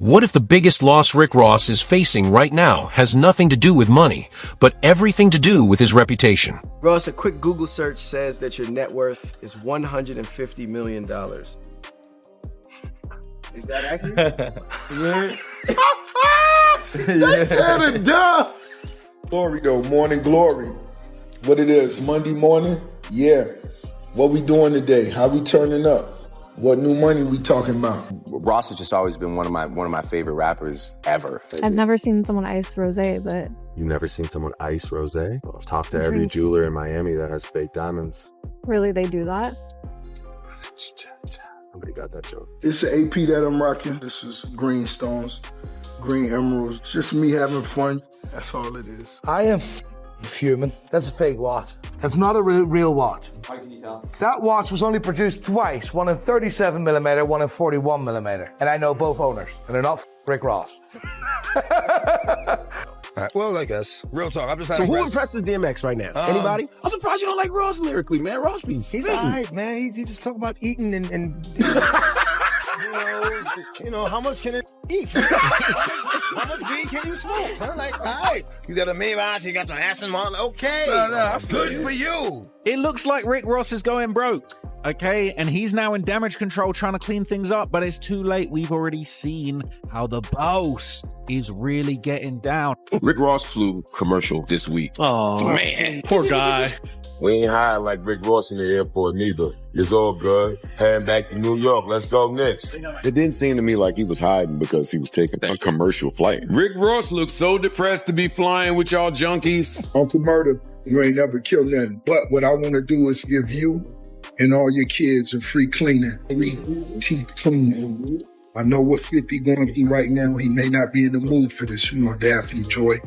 What if the biggest loss Rick Ross is facing right now has nothing to do with money, but everything to do with his reputation? Ross, a quick Google search says that your net worth is $150 million. Is that accurate? They said it, duh. Glory though, morning glory. What it is, Monday morning? Yeah. What we doing today? How we turning up? What new money we talking about? Ross has just always been one of my favorite rappers ever. I've never seen someone ice rosé, but You've never seen someone ice rosé? I've talked to every jeweler in Miami that has fake diamonds. really they do that? Nobody got that joke. It's an AP that I'm rocking. This is green stones, green emeralds. Just me having fun. That's all it is. I am fuming. That's a fake watch. That's not a real watch. How can you tell? That watch was only produced twice, one in 37mm, one in 41mm. And I know both owners, and they're not Rick Ross. Well, I guess. Real talk. I'm just So who impresses DMX right now? Anybody? I'm surprised you don't like Ross lyrically, man. Ross be He's spitting. all right, man. He just talk about eating and you know, how much can it eat? How much weed can you smoke? Huh? Like, all right, you got a Maybach, you got the Aston Martin. Okay, good for you. It looks like Rick Ross is going broke, okay? And he's now in damage control trying to clean things up, but it's too late. We've already seen how the boss is really getting down. Rick Ross flew commercial this week. Oh, man. Poor guy. We ain't high like Rick Ross in the airport neither. It's all good. Heading back to New York. Let's go next. It didn't seem to me like he was hiding because he was taking a commercial flight. Rick Ross looks so depressed to be flying with y'all junkies. Uncle Murder, you ain't never killed nothing. But what I want to do is give you and all your kids a free cleaning. Free teeth cleaning. I know what 50 going through right now. He may not be in the mood for this, you know, Daphne Joy.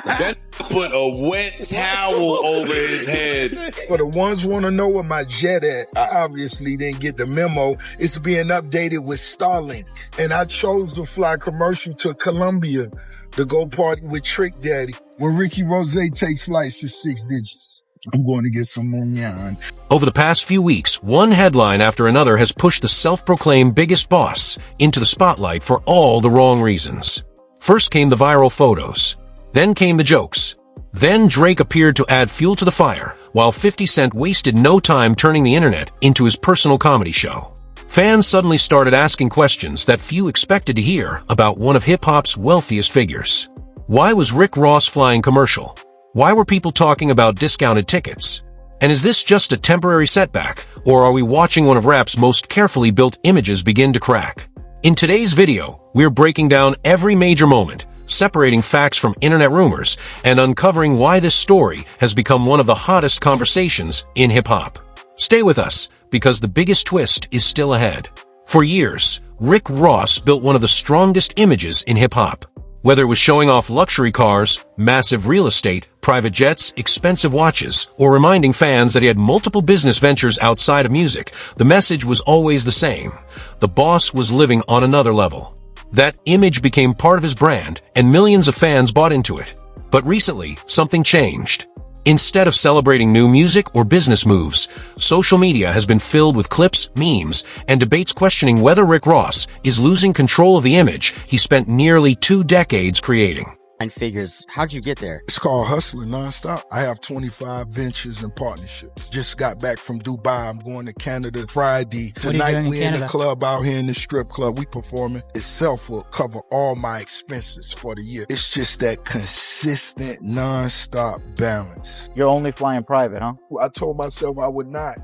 That put a wet towel over his head. For the ones want to know where my jet at, I obviously didn't get the memo. It's being updated with Starlink. And I chose to fly commercial to Colombia to go party with Trick Daddy. When Ricky Rose takes flights, it's 6 digits. I'm going to get some Mounion. Over the past few weeks, one headline after another has pushed the self-proclaimed biggest boss into the spotlight for all the wrong reasons. First came the viral photos. Then came the jokes. Then Drake appeared to add fuel to the fire, while 50 Cent wasted no time turning the internet into his personal comedy show. Fans suddenly started asking questions that few expected to hear about one of hip-hop's wealthiest figures. Why was Rick Ross flying commercial? Why were people talking about discounted tickets? And is this just a temporary setback, or are we watching one of rap's most carefully built images begin to crack? In today's video, we're breaking down every major moment, separating facts from internet rumors, and uncovering why this story has become one of the hottest conversations in hip-hop. Stay with us, because the biggest twist is still ahead. For years, Rick Ross built one of the strongest images in hip-hop. Whether it was showing off luxury cars, massive real estate, private jets, expensive watches, or reminding fans that he had multiple business ventures outside of music, the message was always the same. The boss was living on another level. That image became part of his brand, and millions of fans bought into it. But recently, something changed. Instead of celebrating new music or business moves, social media has been filled with clips, memes, and debates questioning whether Rick Ross is losing control of the image he spent nearly 2 decades creating. Figures, how'd you get there? It's called hustling nonstop. I have 25 ventures and partnerships. Just got back from Dubai. I'm going to Canada Friday. Tonight we in the club out here in the strip club. We performing. Itself will cover all my expenses for the year. It's just that consistent nonstop balance. You're only flying private, huh? I told myself I would not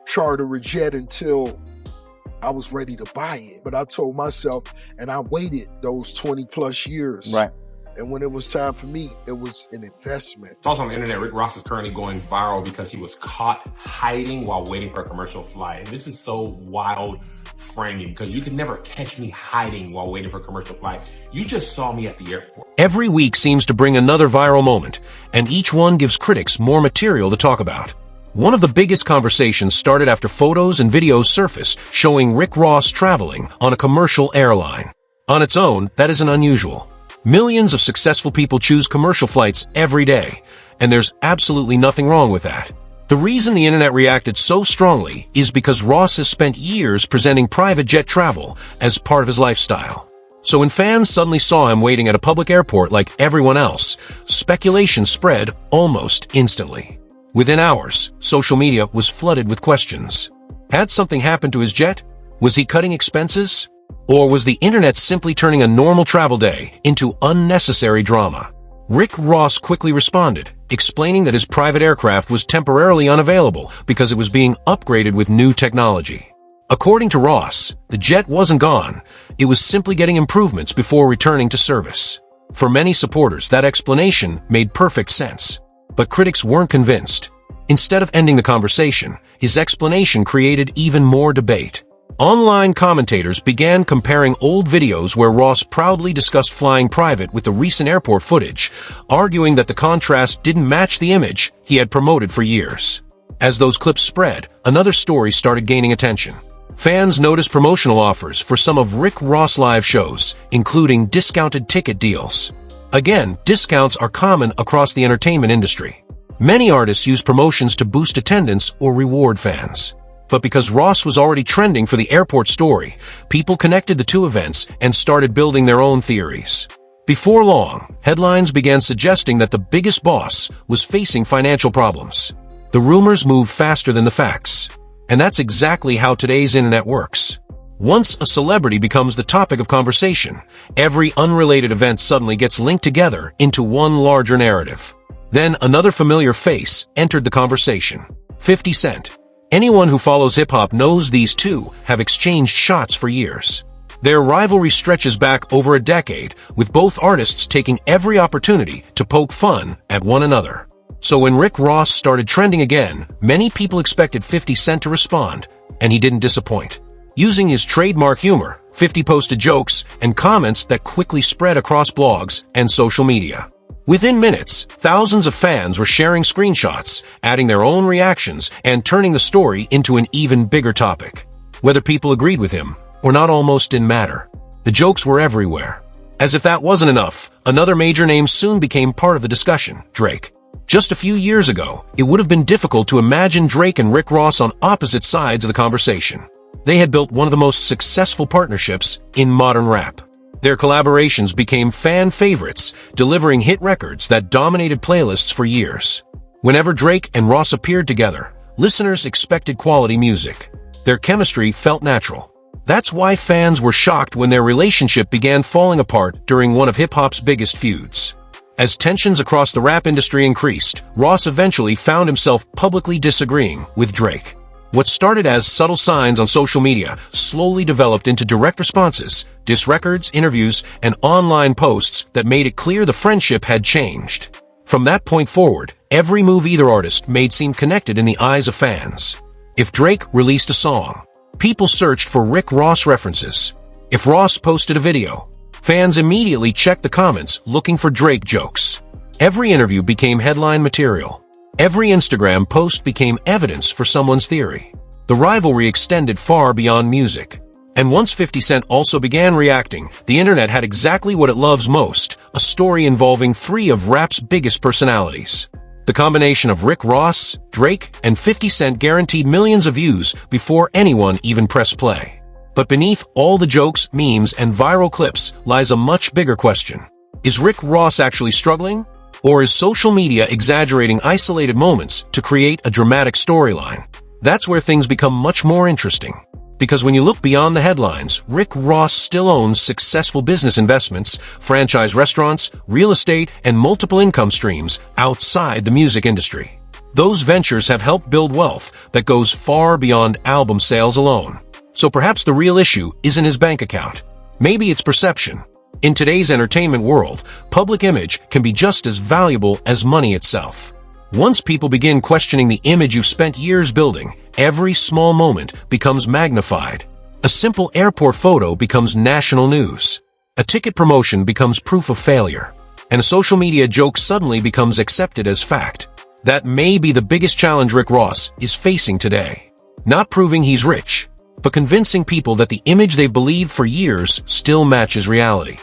charter a jet until I was ready to buy it. But I told myself, and I waited those 20 plus years. Right. And when it was time for me, it was an investment. It's also on the internet, Rick Ross is currently going viral because he was caught hiding while waiting for a commercial flight. And this is so wild framing because you could never catch me hiding while waiting for a commercial flight. You just saw me at the airport. Every week seems to bring another viral moment, and each one gives critics more material to talk about. One of the biggest conversations started after photos and videos surfaced showing Rick Ross traveling on a commercial airline. On its own, that isn't unusual. Millions of successful people choose commercial flights every day, and there's absolutely nothing wrong with that. The reason the internet reacted so strongly is because Ross has spent years presenting private jet travel as part of his lifestyle. So when fans suddenly saw him waiting at a public airport like everyone else, speculation spread almost instantly. Within hours, social media was flooded with questions. Had something happened to his jet? Was he cutting expenses? Or was the internet simply turning a normal travel day into unnecessary drama? Rick Ross quickly responded, explaining that his private aircraft was temporarily unavailable because it was being upgraded with new technology. According to Ross, the jet wasn't gone, it was simply getting improvements before returning to service. For many supporters, that explanation made perfect sense. But critics weren't convinced. Instead of ending the conversation, his explanation created even more debate. Online commentators began comparing old videos where Ross proudly discussed flying private with the recent airport footage, arguing that the contrast didn't match the image he had promoted for years. As those clips spread, another story started gaining attention. Fans noticed promotional offers for some of Rick Ross' live shows, including discounted ticket deals. Again, discounts are common across the entertainment industry. Many artists use promotions to boost attendance or reward fans. But because Ross was already trending for the airport story, people connected the two events and started building their own theories. Before long, headlines began suggesting that the biggest boss was facing financial problems. The rumors moved faster than the facts. And that's exactly how today's internet works. Once a celebrity becomes the topic of conversation, every unrelated event suddenly gets linked together into one larger narrative. Then another familiar face entered the conversation: 50 Cent. Anyone who follows hip-hop knows these two have exchanged shots for years. Their rivalry stretches back over a decade, with both artists taking every opportunity to poke fun at one another. So when Rick Ross started trending again, many people expected 50 Cent to respond, and he didn't disappoint. Using his trademark humor, 50 posted jokes and comments that quickly spread across blogs and social media. Within minutes, thousands of fans were sharing screenshots, adding their own reactions, and turning the story into an even bigger topic. Whether people agreed with him or not almost didn't matter. The jokes were everywhere. As if that wasn't enough, another major name soon became part of the discussion: Drake. Just a few years ago, it would have been difficult to imagine Drake and Rick Ross on opposite sides of the conversation. They had built one of the most successful partnerships in modern rap. Their collaborations became fan favorites, delivering hit records that dominated playlists for years. Whenever Drake and Ross appeared together, listeners expected quality music. Their chemistry felt natural. That's why fans were shocked when their relationship began falling apart during one of hip-hop's biggest feuds. As tensions across the rap industry increased, Ross eventually found himself publicly disagreeing with Drake. What started as subtle signs on social media slowly developed into direct responses, diss records, interviews, and online posts that made it clear the friendship had changed. From that point forward, every move either artist made seemed connected in the eyes of fans. If Drake released a song, people searched for Rick Ross references. If Ross posted a video, fans immediately checked the comments looking for Drake jokes. Every interview became headline material. Every Instagram post became evidence for someone's theory. The rivalry extended far beyond music. And once 50 Cent also began reacting, the internet had exactly what it loves most: a story involving three of rap's biggest personalities. The combination of Rick Ross, Drake, and 50 Cent guaranteed millions of views before anyone even pressed play. But beneath all the jokes, memes, and viral clips lies a much bigger question. Is Rick Ross actually struggling? Or is social media exaggerating isolated moments to create a dramatic storyline? That's where things become much more interesting. Because when you look beyond the headlines, Rick Ross still owns successful business investments, franchise restaurants, real estate, and multiple income streams outside the music industry. Those ventures have helped build wealth that goes far beyond album sales alone. So perhaps the real issue isn't his bank account. Maybe it's perception. In today's entertainment world, public image can be just as valuable as money itself. Once people begin questioning the image you've spent years building, every small moment becomes magnified. A simple airport photo becomes national news. A ticket promotion becomes proof of failure. And a social media joke suddenly becomes accepted as fact. That may be the biggest challenge Rick Ross is facing today. Not proving he's rich, but convincing people that the image they've believed for years still matches reality.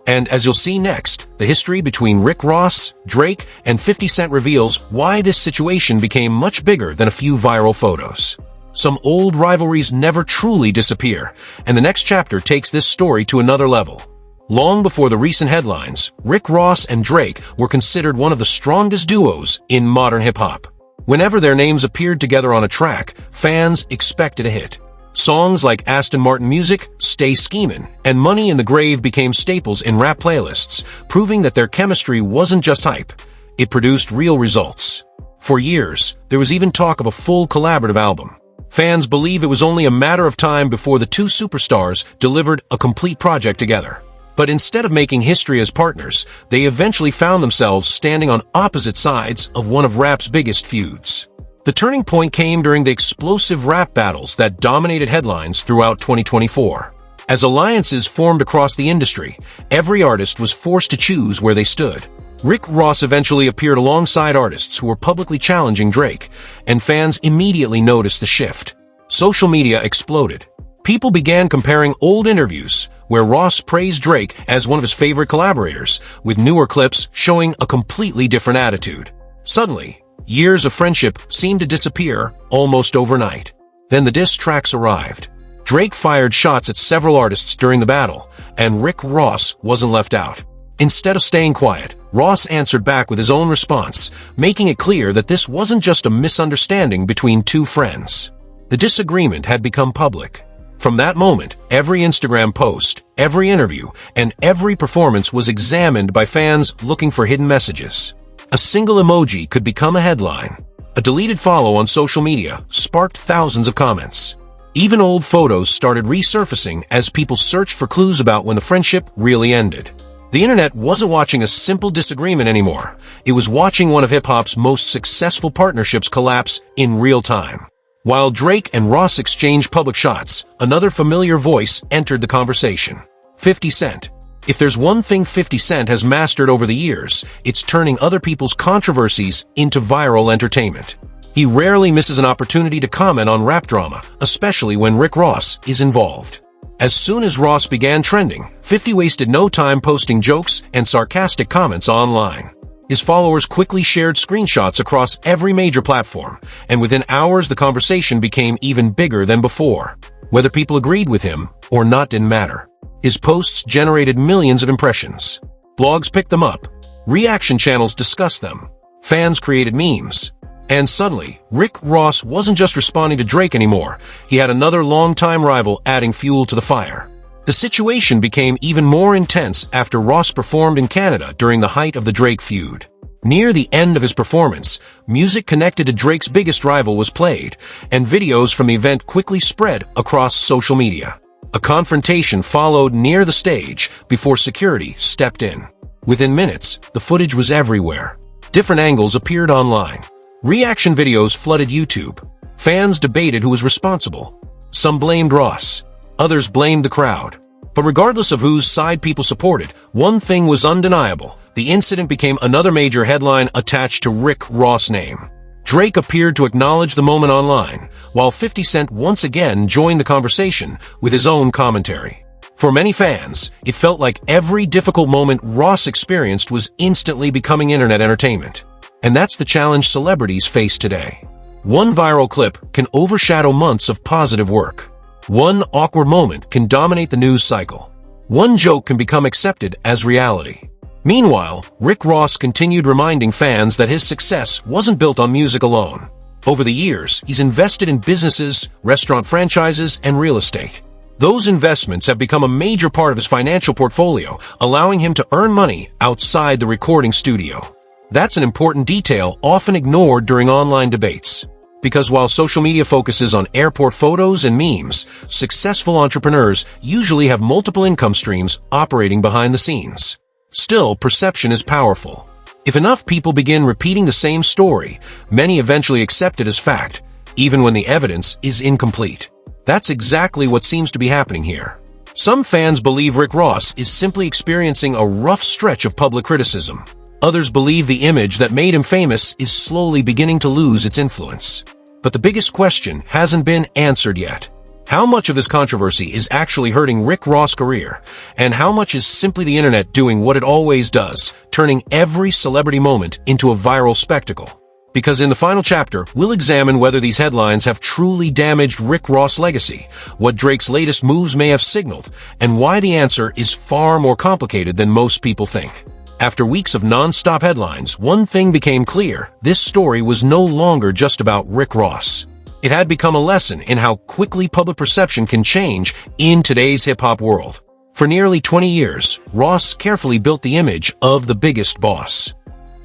And as you'll see next, the history between Rick Ross, Drake, and 50 Cent reveals why this situation became much bigger than a few viral photos. Some old rivalries never truly disappear, and the next chapter takes this story to another level. Long before the recent headlines, Rick Ross and Drake were considered one of the strongest duos in modern hip-hop. Whenever their names appeared together on a track, fans expected a hit. Songs like Aston Martin Music, Stay Schemin', and Money in the Grave became staples in rap playlists, proving that their chemistry wasn't just hype. It produced real results. For years, there was even talk of a full collaborative album. Fans believe it was only a matter of time before the two superstars delivered a complete project together. But instead of making history as partners, they eventually found themselves standing on opposite sides of one of rap's biggest feuds. The turning point came during the explosive rap battles that dominated headlines throughout 2024. As alliances formed across the industry, every artist was forced to choose where they stood. Rick Ross eventually appeared alongside artists who were publicly challenging Drake, and fans immediately noticed the shift. Social media exploded. People began comparing old interviews where Ross praised Drake as one of his favorite collaborators, with newer clips showing a completely different attitude. Suddenly, years of friendship seemed to disappear almost overnight. Then the diss tracks arrived. Drake fired shots at several artists during the battle, and Rick Ross wasn't left out. Instead of staying quiet, Ross answered back with his own response, making it clear that this wasn't just a misunderstanding between two friends. The disagreement had become public. From that moment, every Instagram post, every interview, and every performance was examined by fans looking for hidden messages. A single emoji could become a headline. A deleted follow on social media sparked thousands of comments. Even old photos started resurfacing as people searched for clues about when the friendship really ended. The internet wasn't watching a simple disagreement anymore. It was watching one of hip-hop's most successful partnerships collapse in real time. While Drake and Ross exchanged public shots, another familiar voice entered the conversation. 50 Cent. If there's one thing 50 Cent has mastered over the years, it's turning other people's controversies into viral entertainment. He rarely misses an opportunity to comment on rap drama, especially when Rick Ross is involved. As soon as Ross began trending, 50 wasted no time posting jokes and sarcastic comments online. His followers quickly shared screenshots across every major platform, and within hours the conversation became even bigger than before. Whether people agreed with him or not didn't matter. His posts generated millions of impressions. Blogs picked them up. Reaction channels discussed them. Fans created memes. And suddenly, Rick Ross wasn't just responding to Drake anymore. He had another longtime rival adding fuel to the fire. The situation became even more intense after Ross performed in Canada during the height of the Drake feud. Near the end of his performance, music connected to Drake's biggest rival was played, and videos from the event quickly spread across social media. A confrontation followed near the stage before security stepped in. Within minutes, the footage was everywhere. Different angles appeared online. Reaction videos flooded YouTube. Fans debated who was responsible. Some blamed Ross. Others blamed the crowd. But regardless of whose side people supported, one thing was undeniable. The incident became another major headline attached to Rick Ross' name. Drake appeared to acknowledge the moment online, while 50 Cent once again joined the conversation with his own commentary. For many fans, it felt like every difficult moment Ross experienced was instantly becoming internet entertainment. And that's the challenge celebrities face today. One viral clip can overshadow months of positive work. One awkward moment can dominate the news cycle. One joke can become accepted as reality. Meanwhile, Rick Ross continued reminding fans that his success wasn't built on music alone. Over the years, he's invested in businesses, restaurant franchises, and real estate. Those investments have become a major part of his financial portfolio, allowing him to earn money outside the recording studio. That's an important detail often ignored during online debates. Because while social media focuses on airport photos and memes, successful entrepreneurs usually have multiple income streams operating behind the scenes. Still, perception is powerful. If enough people begin repeating the same story, many eventually accept it as fact, even when the evidence is incomplete. That's exactly what seems to be happening here. Some fans believe Rick Ross is simply experiencing a rough stretch of public criticism. Others believe the image that made him famous is slowly beginning to lose its influence. But the biggest question hasn't been answered yet. How much of this controversy is actually hurting Rick Ross' career, and how much is simply the internet doing what it always does, turning every celebrity moment into a viral spectacle? Because in the final chapter, we'll examine whether these headlines have truly damaged Rick Ross' legacy, what Drake's latest moves may have signaled, and why the answer is far more complicated than most people think. After weeks of non-stop headlines, one thing became clear: this story was no longer just about Rick Ross. It had become a lesson in how quickly public perception can change in today's hip-hop world. For nearly 20 years, Ross carefully built the image of the biggest boss.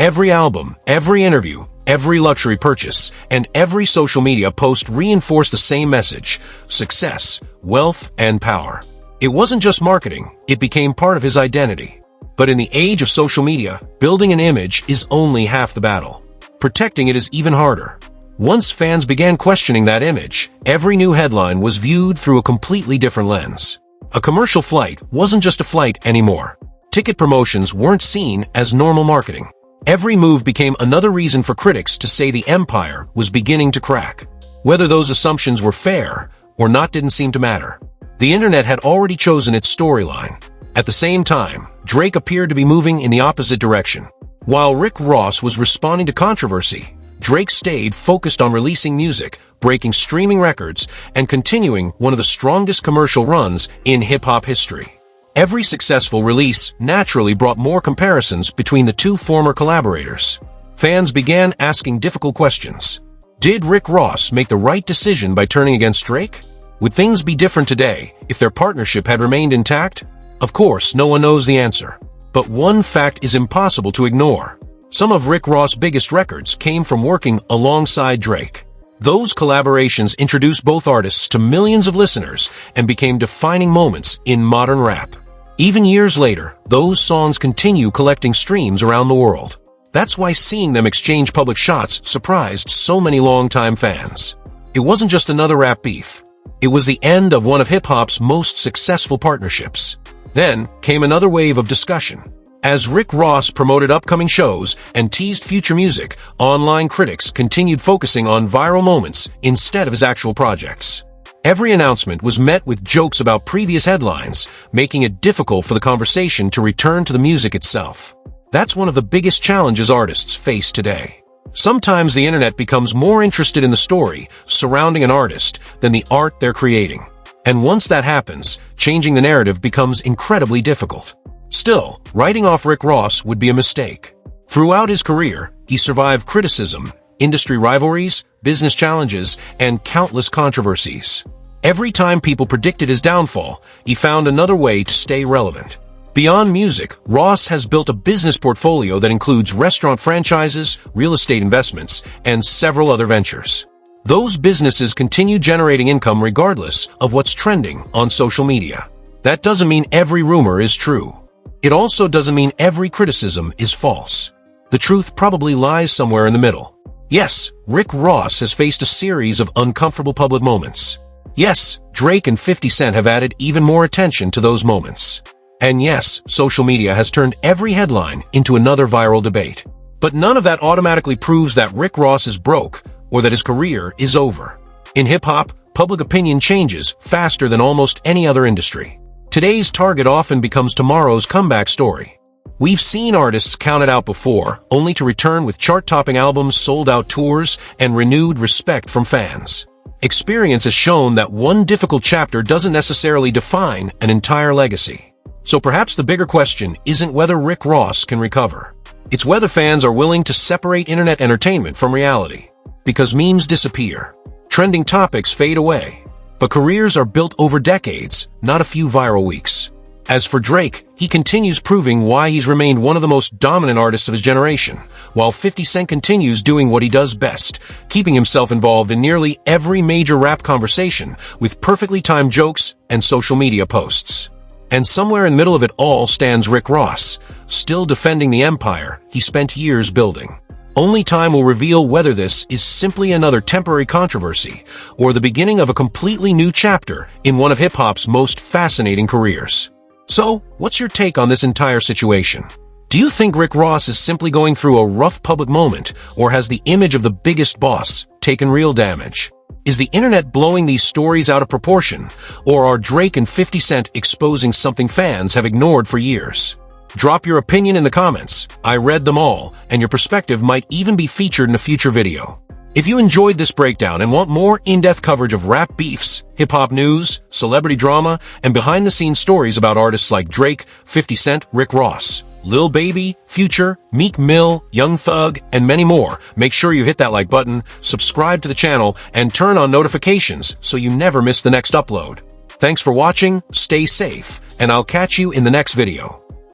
Every album, every interview, every luxury purchase, and every social media post reinforced the same message: success, wealth, and power. It wasn't just marketing, it became part of his identity. But in the age of social media, building an image is only half the battle. Protecting it is even harder. Once fans began questioning that image, every new headline was viewed through a completely different lens. A commercial flight wasn't just a flight anymore. Ticket promotions weren't seen as normal marketing. Every move became another reason for critics to say the empire was beginning to crack. Whether those assumptions were fair or not didn't seem to matter. The internet had already chosen its storyline. At the same time, Drake appeared to be moving in the opposite direction. While Rick Ross was responding to controversy, Drake stayed focused on releasing music, breaking streaming records, and continuing one of the strongest commercial runs in hip-hop history. Every successful release naturally brought more comparisons between the two former collaborators. Fans began asking difficult questions. Did Rick Ross make the right decision by turning against Drake? Would things be different today if their partnership had remained intact? Of course, no one knows the answer. But one fact is impossible to ignore. Some of Rick Ross' biggest records came from working alongside Drake. Those collaborations introduced both artists to millions of listeners and became defining moments in modern rap. Even years later, those songs continue collecting streams around the world. That's why seeing them exchange public shots surprised so many longtime fans. It wasn't just another rap beef. It was the end of one of hip-hop's most successful partnerships. Then came another wave of discussion. As Rick Ross promoted upcoming shows and teased future music, online critics continued focusing on viral moments instead of his actual projects. Every announcement was met with jokes about previous headlines, making it difficult for the conversation to return to the music itself. That's one of the biggest challenges artists face today. Sometimes the internet becomes more interested in the story surrounding an artist than the art they're creating. And once that happens, changing the narrative becomes incredibly difficult. Still, writing off Rick Ross would be a mistake. Throughout his career, he survived criticism, industry rivalries, business challenges, and countless controversies. Every time people predicted his downfall, he found another way to stay relevant. Beyond music, Ross has built a business portfolio that includes restaurant franchises, real estate investments, and several other ventures. Those businesses continue generating income regardless of what's trending on social media. That doesn't mean every rumor is true. It also doesn't mean every criticism is false. The truth probably lies somewhere in the middle. Yes, Rick Ross has faced a series of uncomfortable public moments. Yes, Drake and 50 Cent have added even more attention to those moments. And yes, social media has turned every headline into another viral debate. But none of that automatically proves that Rick Ross is broke or that his career is over. In hip-hop, public opinion changes faster than almost any other industry. Today's target often becomes tomorrow's comeback story. We've seen artists counted out before, only to return with chart-topping albums, sold-out tours, and renewed respect from fans. Experience has shown that one difficult chapter doesn't necessarily define an entire legacy. So perhaps the bigger question isn't whether Rick Ross can recover. It's whether fans are willing to separate internet entertainment from reality. Because memes disappear, trending topics fade away, but careers are built over decades, not a few viral weeks. As for Drake, he continues proving why he's remained one of the most dominant artists of his generation, while 50 Cent continues doing what he does best, keeping himself involved in nearly every major rap conversation with perfectly timed jokes and social media posts. And somewhere in the middle of it all stands Rick Ross, still defending the empire he spent years building. Only time will reveal whether this is simply another temporary controversy or the beginning of a completely new chapter in one of hip-hop's most fascinating careers. So, what's your take on this entire situation? Do you think Rick Ross is simply going through a rough public moment, or has the image of the biggest boss taken real damage? Is the internet blowing these stories out of proportion, or are Drake and 50 Cent exposing something fans have ignored for years? Drop your opinion in the comments. I read them all, and your perspective might even be featured in a future video. If you enjoyed this breakdown and want more in-depth coverage of rap beefs, hip-hop news, celebrity drama, and behind-the-scenes stories about artists like Drake, 50 Cent, Rick Ross, Lil Baby, Future, Meek Mill, Young Thug, and many more, make sure you hit that like button, subscribe to the channel, and turn on notifications so you never miss the next upload. Thanks for watching, stay safe, and I'll catch you in the next video.